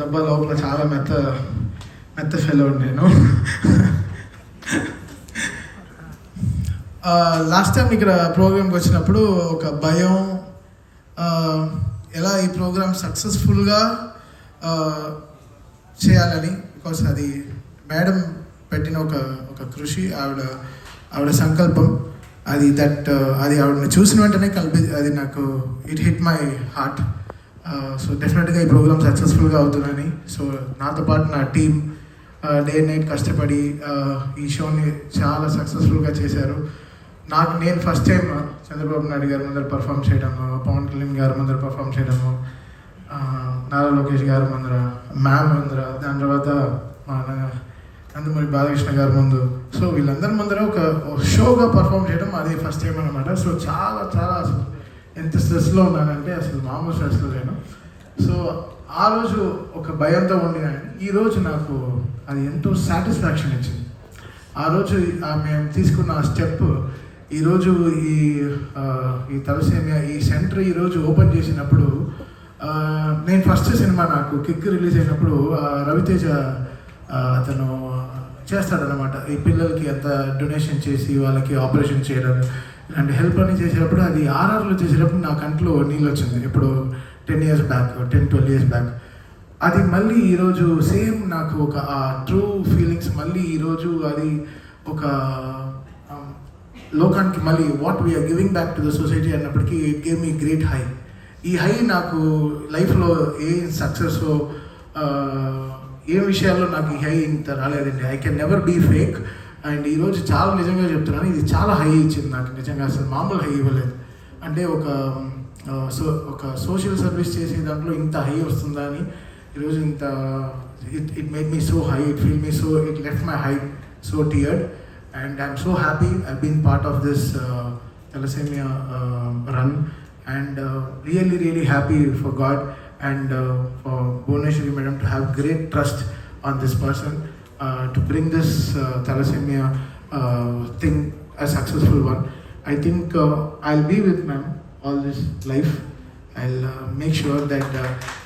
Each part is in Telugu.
అబ్బా లోపల చాలా మెత్త ఫెలో నేను. లాస్ట్ టైం ఇక్కడ ప్రోగ్రామ్కి వచ్చినప్పుడు ఒక భయం, ఎలా ఈ ప్రోగ్రామ్ సక్సెస్ఫుల్గా చేయాలని, బికాస్ అది మేడం పెట్టిన ఒక కృషి, ఆవిడ సంకల్పం అది. అది ఆవిడని చూసిన వెంటనే అది నాకు it hit my heart. So డెఫినెట్గా ఈ ప్రోగ్రామ్ సక్సెస్ఫుల్గా అవుతుందని. సో నాతో పాటు నా టీం డే నైట్ కష్టపడి ఈ షోని చాలా సక్సెస్ఫుల్గా చేశారు. నేను ఫస్ట్ టైం చంద్రబాబు నాయుడు గారి ముందర పర్ఫామ్ చేయడము, పవన్ కళ్యాణ్ గారి ముందర పర్ఫామ్ చేయడము, నారా లోకేష్ గారి ముందర, మ్యామ్ ముందర, దాని తర్వాత నందమూరి బాలకృష్ణ గారి ముందు, సో వీళ్ళందరి ముందర ఒక షోగా పర్ఫామ్ చేయడం అది ఫస్ట్ టైం అనమాట. సో చాలా అసలు ఎంత స్ట్రెస్లో ఉన్నానంటే అసలు మామూలు స్ట్రెస్లో లేను. సో ఆ రోజు ఒక భయంతో ఉండినాను. ఈరోజు నాకు అది ఎంతో సాటిస్ఫాక్షన్ ఇచ్చింది. ఆ రోజు మేము తీసుకున్న ఆ స్టెప్ ఈరోజు ఈ తలసేమియా ఈ సెంటర్ ఈరోజు ఓపెన్ చేసినప్పుడు, నేను ఫస్ట్ సినిమా నాకు కిక్ రిలీజ్ అయినప్పుడు రవితేజ అతను చేస్తాడనమాట ఈ పిల్లలకి అంత డొనేషన్ చేసి వాళ్ళకి ఆపరేషన్ చేయడం ఇలాంటి హెల్ప్ అని చేసేటప్పుడు, అది ఆర్ఆర్లో చేసేటప్పుడు నా కంట్లో నీళ్ళు వచ్చింది. ఇప్పుడు 10 years బ్యాక్, 10-12 years బ్యాక్. అది మళ్ళీ ఈరోజు సేమ్ నాకు ఒక ట్రూ ఫీలింగ్స్ మళ్ళీ ఈరోజు అది ఒక లోకానికి మళ్ళీ what we're giving back to the society అన్నప్పటికీ it gave me great high. ఈ హై నాకు లైఫ్లో ఏ సక్సెస్ ఏ విషయాల్లో నాకు ఈ హై ఇంత రాలేదండి. I can never be fake. And ఈరోజు చాలా నిజంగా చెప్తున్నాను, ఇది చాలా హై ఇచ్చింది నాకు నిజంగా. అసలు మామూలు హై ఇవ్వలేదు. అంటే ఒక సోషల్ సర్వీస్ చేసే దాంట్లో ఇంత హై వస్తుందా అని ఈరోజు ఇంత it made me so high, it feel me so, it left my high so teared. And I'm so happy I been part of this thalassaemia run. And really happy for God and for Bhuvaneshwari madam to have great trust on this person to bring this thalassemia thing a successful one. I think I'll be with ma'am all this life. I'll make sure that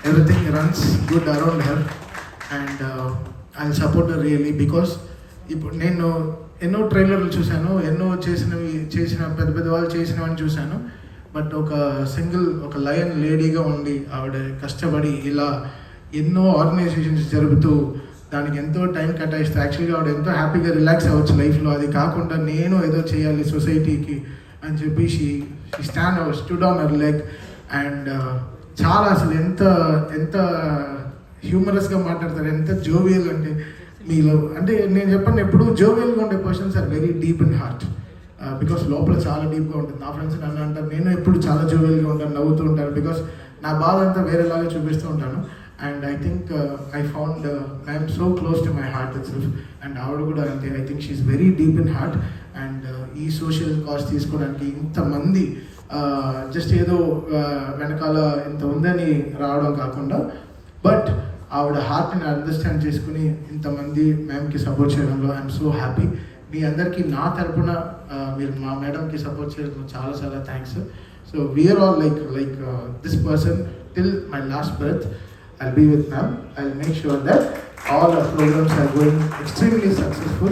everything runs good around her and I'll support her really, because ఇప్పుడు నేను ఎన్నో ట్రైలర్లు చూశాను, ఎన్నో చేసిన పెద్ద వాళ్ళు చేసినవని చూశాను. బట్ ఒక లయన్ లేడీగా ఉండి ఆవిడ కష్టపడి ఇలా ఎన్నో ఆర్గనైజేషన్స్ జరుపుతూ దానికి ఎంతో టైం కేటాయిస్తే యాక్చువల్గా ఆవిడ ఎంతో హ్యాపీగా రిలాక్స్ అవ్వచ్చు లైఫ్లో. అది కాకుండా నేను ఏదో చేయాలి సొసైటీకి అని చెప్పి she stood on her leg. And చాలా అసలు ఎంత హ్యూమరస్గా మాట్లాడతారు, ఎంత జోవియల్ అంటే మీలో. అంటే నేను చెప్పాను ఎప్పుడు జోవియల్గా ఉండే persons are very deep in heart, because లోపల చాలా డీప్గా ఉంటుంది. నా ఫ్రెండ్స్ నన్ను అంటారు, నేను ఎప్పుడు చాలా జోవియల్గా ఉంటాను, నవ్వుతూ ఉంటాను, బికాస్ నా బాధ అంతా వేరేలాగా చూపిస్తూ ఉంటాను. And I think I found I'm so close to my heart itself. And ఆవిడ కూడా అంతే, I think she's very deep in heart. And ఈ సోషల్ కాజ్ తీసుకోవడానికి ఇంతమంది జస్ట్ ఏదో వెనకాల ఇంత ఉందని రావడం కాకుండా, బట్ ఆవిడ హార్ట్ని అండర్స్టాండ్ చేసుకుని ఇంతమంది మ్యామ్కి సపోర్ట్ చేయడంలో ఐఎమ్ సో హ్యాపీ. మీ అందరికీ నా తరపున మీరు మా మేడంకి సపోర్ట్ చేయడం చాలా thanks. So we're all like this person till my last breath. I'll be with ma'am. I'll make sure that all our programs are going extremely successful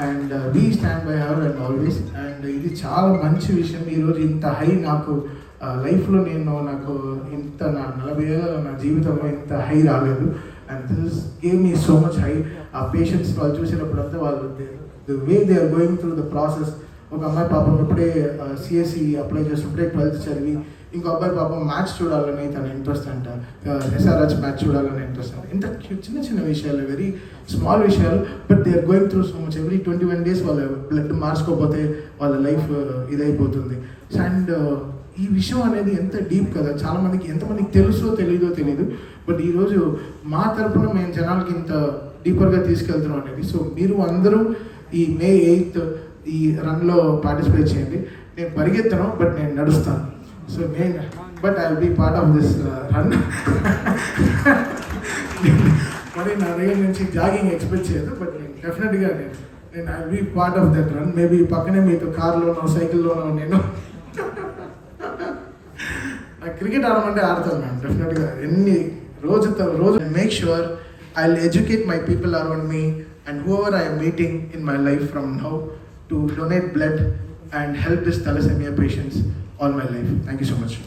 and we stand by her and always. And ఇది చాలా మంచి విషయం. ఈరోజు ఇంత హై నాకు లైఫ్లో నాకు ఇంత నా 40 ఏళ్ళ నా జీవితంలో ఇంత హై రాలేదు. And this gave me so much high. ఆ పేషెంట్స్ వాళ్ళు చూసినప్పుడంతా వాళ్ళు the way they are going through the process. ఒక అమ్మాయి పాపం ఇప్పుడే సిఎస్సి అప్లై చేసినప్పుడే 12th చదివి, ఇంకో అబ్బాయి పాపం మ్యాచ్ చూడాలని తన ఇంట్రెస్ట్ అంట, ఎస్ఆర్హెచ్ మ్యాచ్ చూడాలని ఇంట్రెస్ట్ అంట. ఇంత చిన్న విషయాలు, వెరీ స్మాల్ విషయాలు, but they are going through so much. Every 21 days వాళ్ళ బ్లడ్ మార్చుకోకపోతే వాళ్ళ లైఫ్ ఇదైపోతుంది. అండ్ ఈ విషయం అనేది ఎంత డీప్ కదా, చాలామందికి ఎంతమందికి తెలుసో తెలియదు, బట్ ఈరోజు మా తరపున మేము జనాలకి ఇంత డీపర్గా తీసుకెళ్తున్నాం అనేది. సో మీరు అందరూ ఈ May 8th ఈ రన్లో పార్టిసిపేట్ చేయండి. నేను పరిగెత్తను, బట్ నేను నడుస్తాను. So but I will be part of this run. మరి నా దగ్గర నుంచి జాగింగ్ ఎక్స్పెక్ట్ చేయదు, బట్ నేను డెఫినెట్గా నేను I will be part of that run. Maybe పక్కనే మీతో కార్లోనో సైకిల్లోనో నేను నాకు క్రికెట్ ఆడమంటే ఆడతాను మ్యామ్ డెఫినెట్గా. రోజు make sure I will educate my people around me and whoever I M meeting in my life from now to donate blood and help this thalassemia patients all my life. Thank you so much.